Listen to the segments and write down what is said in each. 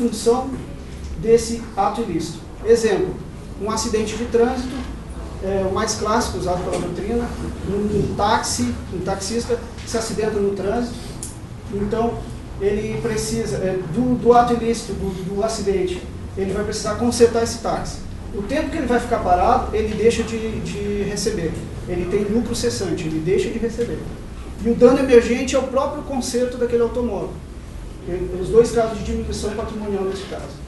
função desse ato ilícito. Exemplo, um acidente de trânsito, o mais clássico usado pela doutrina, um taxista se acidenta no trânsito, então ele precisa, do ato ilícito, do acidente, ele vai precisar consertar esse táxi. O tempo que ele vai ficar parado, ele deixa de receber. Ele tem lucro cessante, ele deixa de receber. E o dano emergente é o próprio conserto daquele automóvel. Os dois casos de diminuição patrimonial nesse caso.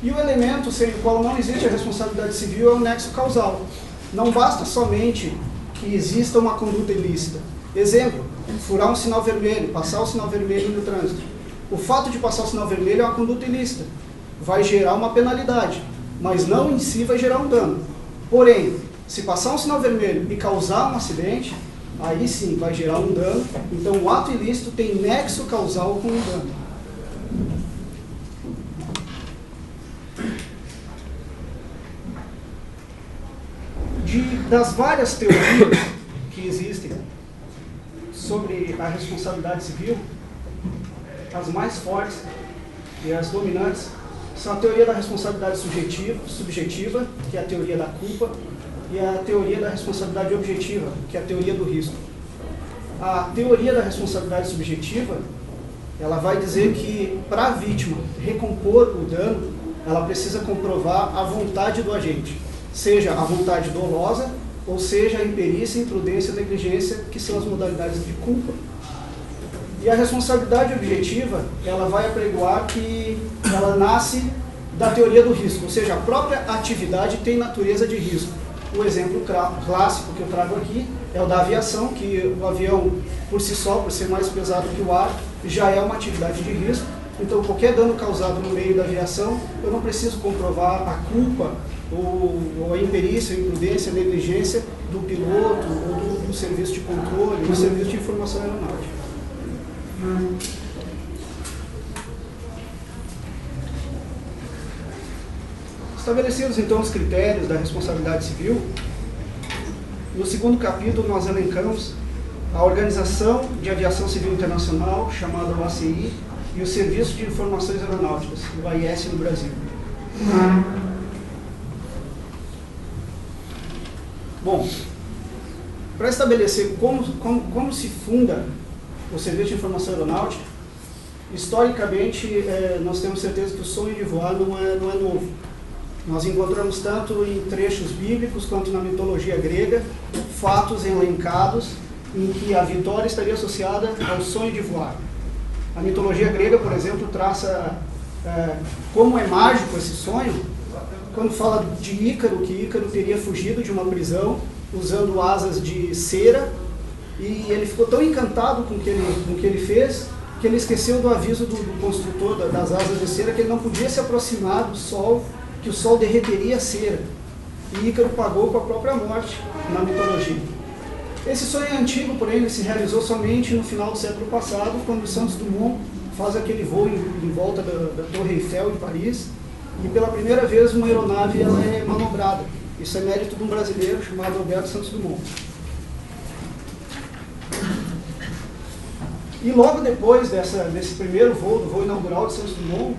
E o elemento sem o qual não existe a responsabilidade civil é o nexo causal. Não basta somente que exista uma conduta ilícita. Exemplo, furar um sinal vermelho, passar o sinal vermelho no trânsito. O fato de passar o sinal vermelho é uma conduta ilícita. Vai gerar uma penalidade, mas não em si vai gerar um dano. Porém, se passar um sinal vermelho e causar um acidente, aí sim vai gerar um dano. Então o ato ilícito tem nexo causal com o dano. Das várias teorias que existem sobre a responsabilidade civil, as mais fortes e as dominantes são a teoria da responsabilidade subjetiva, que é a teoria da culpa, e a teoria da responsabilidade objetiva, que é a teoria do risco. A teoria da responsabilidade subjetiva, ela vai dizer que para a vítima recompor o dano, ela precisa comprovar a vontade do agente, seja a vontade dolosa, ou seja a imperícia, imprudência e negligência, que são as modalidades de culpa. E a responsabilidade objetiva, ela vai apregoar que ela nasce da teoria do risco, ou seja, a própria atividade tem natureza de risco. O exemplo clássico que eu trago aqui é o da aviação, que o avião, por si só, por ser mais pesado que o ar, já é uma atividade de risco. Então, qualquer dano causado no meio da aviação, eu não preciso comprovar a culpa, ou a imperícia, a imprudência, a negligência do piloto, ou do serviço de controle, do serviço de informação aeronáutica. Estabelecidos então os critérios da responsabilidade civil, no segundo capítulo nós elencamos a Organização de Aviação Civil Internacional, chamada OACI, e o Serviço de Informações Aeronáuticas, o AIS no Brasil. Bom, para estabelecer como se funda o Serviço de Informação Aeronáutica, historicamente nós temos certeza que o sonho de voar não é novo. Nós encontramos tanto em trechos bíblicos quanto na mitologia grega fatos elencados em que a vitória estaria associada ao sonho de voar. A mitologia grega, por exemplo, traça como é mágico esse sonho, quando fala de Ícaro, que Ícaro teria fugido de uma prisão usando asas de cera, e ele ficou tão encantado com o que ele fez, que ele esqueceu do aviso do construtor das asas de cera, que ele não podia se aproximar do sol, que o sol derreteria a cera. E Ícaro pagou com a própria morte na mitologia. Esse sonho é antigo, porém ele se realizou somente no final do século passado, quando Santos Dumont faz aquele voo em volta da Torre Eiffel em Paris, e pela primeira vez uma aeronave ela é manobrada. Isso é mérito de um brasileiro chamado Alberto Santos Dumont. E logo depois desse primeiro voo, do voo inaugural de Santos Dumont,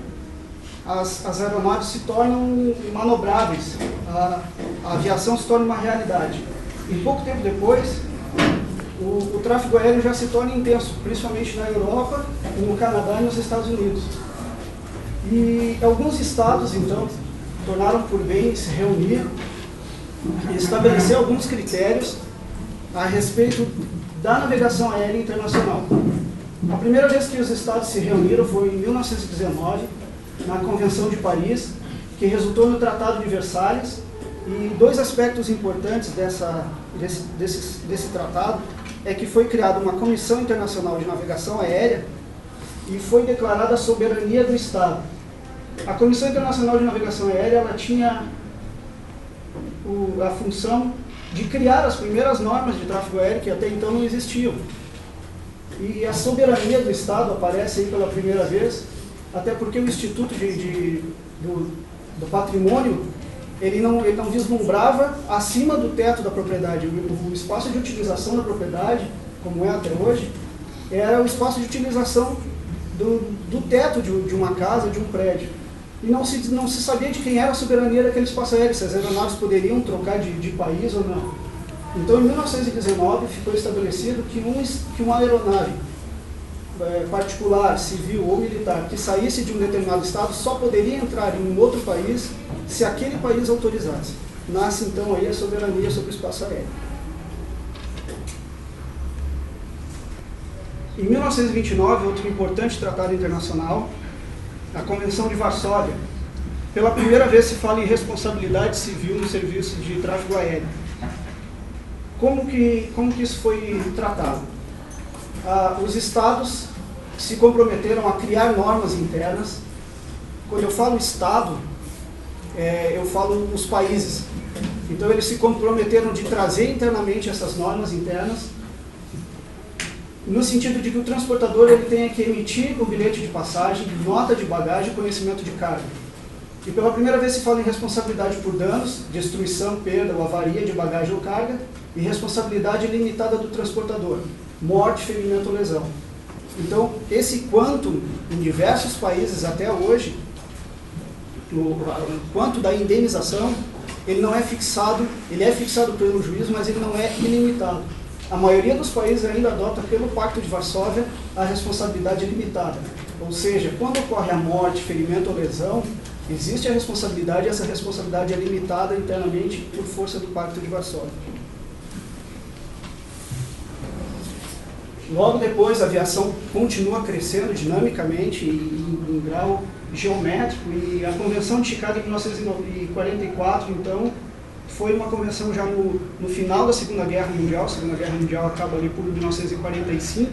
as aeronaves se tornam manobráveis, a aviação se torna uma realidade. E pouco tempo depois, o tráfego aéreo já se torna intenso, principalmente na Europa, no Canadá e nos Estados Unidos. E alguns estados, então, tornaram por bem se reunir e estabelecer alguns critérios a respeito da navegação aérea internacional. A primeira vez que os estados se reuniram foi em 1919, na Convenção de Paris, que resultou no Tratado de Versalhes. E dois aspectos importantes desse tratado é que foi criada uma Comissão Internacional de Navegação Aérea e foi declarada a soberania do Estado. A Comissão Internacional de Navegação Aérea ela tinha a função de criar as primeiras normas de tráfego aéreo que até então não existiam. E a soberania do Estado aparece aí pela primeira vez, até porque o Instituto do Patrimônio ele não vislumbrava acima do teto da propriedade. O espaço de utilização da propriedade, como é até hoje, era o espaço de utilização do teto de uma casa, de um prédio. E não se sabia de quem era a soberania daquele espaço aéreo, se as aeronaves poderiam trocar de país ou não. Então, em 1919, ficou estabelecido que uma aeronave particular, civil ou militar que saísse de um determinado estado só poderia entrar em um outro país se aquele país autorizasse. Nasce então aí a soberania sobre o espaço aéreo. Em 1929, outro importante tratado internacional, a Convenção de Varsóvia. Pela primeira vez se fala em responsabilidade civil no serviço de tráfego aéreo. Como que isso foi tratado? Os estados se comprometeram a criar normas internas. Quando eu falo estado, eu falo os países. Então eles se comprometeram de trazer internamente essas normas internas, no sentido de que o transportador ele tenha que emitir o bilhete de passagem, nota de bagagem e conhecimento de carga. E pela primeira vez se fala em responsabilidade por danos, destruição, perda ou avaria de bagagem ou carga, e responsabilidade limitada do transportador, morte, ferimento ou lesão. Então, esse quantum, em diversos países até hoje, o quanto da indenização, ele não é fixado, ele é fixado pelo juiz, mas ele não é ilimitado. A maioria dos países ainda adota pelo Pacto de Varsóvia a responsabilidade limitada. Ou seja, quando ocorre a morte, ferimento ou lesão, existe a responsabilidade e essa responsabilidade é limitada internamente por força do Pacto de Varsóvia. Logo depois, a aviação continua crescendo dinamicamente em grau geométrico e a Convenção de Chicago em 1944, então, foi uma convenção já no final da Segunda Guerra Mundial. A Segunda Guerra Mundial acaba ali por 1945,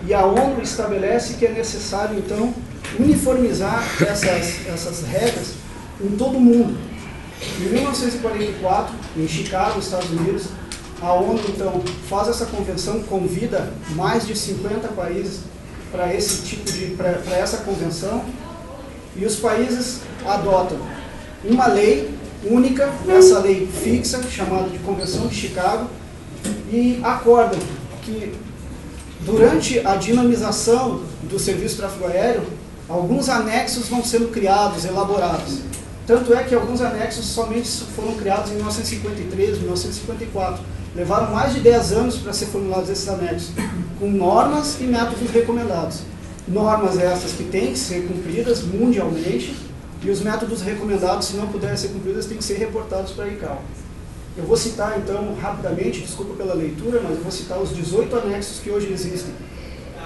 e a ONU estabelece que é necessário, então, uniformizar essas regras em todo o mundo. Em 1944, em Chicago, Estados Unidos, a ONU, então, faz essa convenção, convida mais de 50 países para essa convenção, e os países adotam uma lei única, essa lei fixa, chamada de Convenção de Chicago, e acordam que durante a dinamização do serviço de tráfego aéreo, alguns anexos vão sendo criados, elaborados. Tanto é que alguns anexos somente foram criados em 1953, 1954. Levaram mais de 10 anos para ser formulados esses anexos, com normas e métodos recomendados. Normas essas que têm que ser cumpridas mundialmente, e os métodos recomendados, se não puderem ser cumpridos, têm que ser reportados para a ICAO. Eu vou citar, então, rapidamente, desculpa pela leitura, mas eu vou citar os 18 anexos que hoje existem.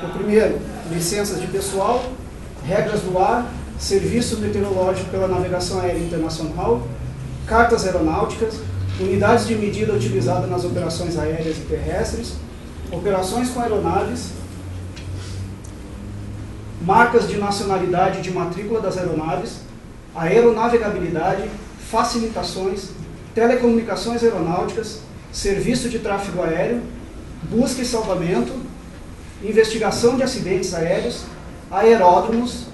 O primeiro, licenças de pessoal, regras do ar, serviço meteorológico pela navegação aérea internacional, cartas aeronáuticas, unidades de medida utilizadas nas operações aéreas e terrestres, operações com aeronaves, marcas de nacionalidade e de matrícula das aeronaves, aeronavegabilidade, facilitações, telecomunicações aeronáuticas, serviço de tráfego aéreo, busca e salvamento, investigação de acidentes aéreos, aeródromos,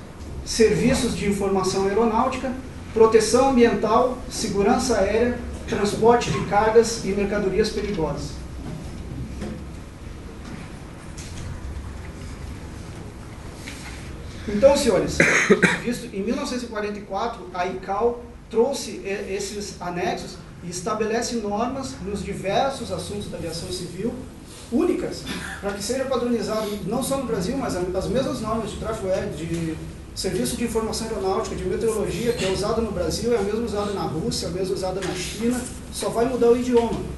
serviços de informação aeronáutica, proteção ambiental, segurança aérea, transporte de cargas e mercadorias perigosas. Então, senhores, em 1944, a ICAO trouxe esses anexos e estabelece normas nos diversos assuntos da aviação civil, únicas, para que seja padronizado não só no Brasil, mas as mesmas normas de tráfego aéreo, de serviço de informação aeronáutica, de meteorologia, que é usada no Brasil, é a mesma usada na Rússia, é a mesma usada na China, só vai mudar o idioma.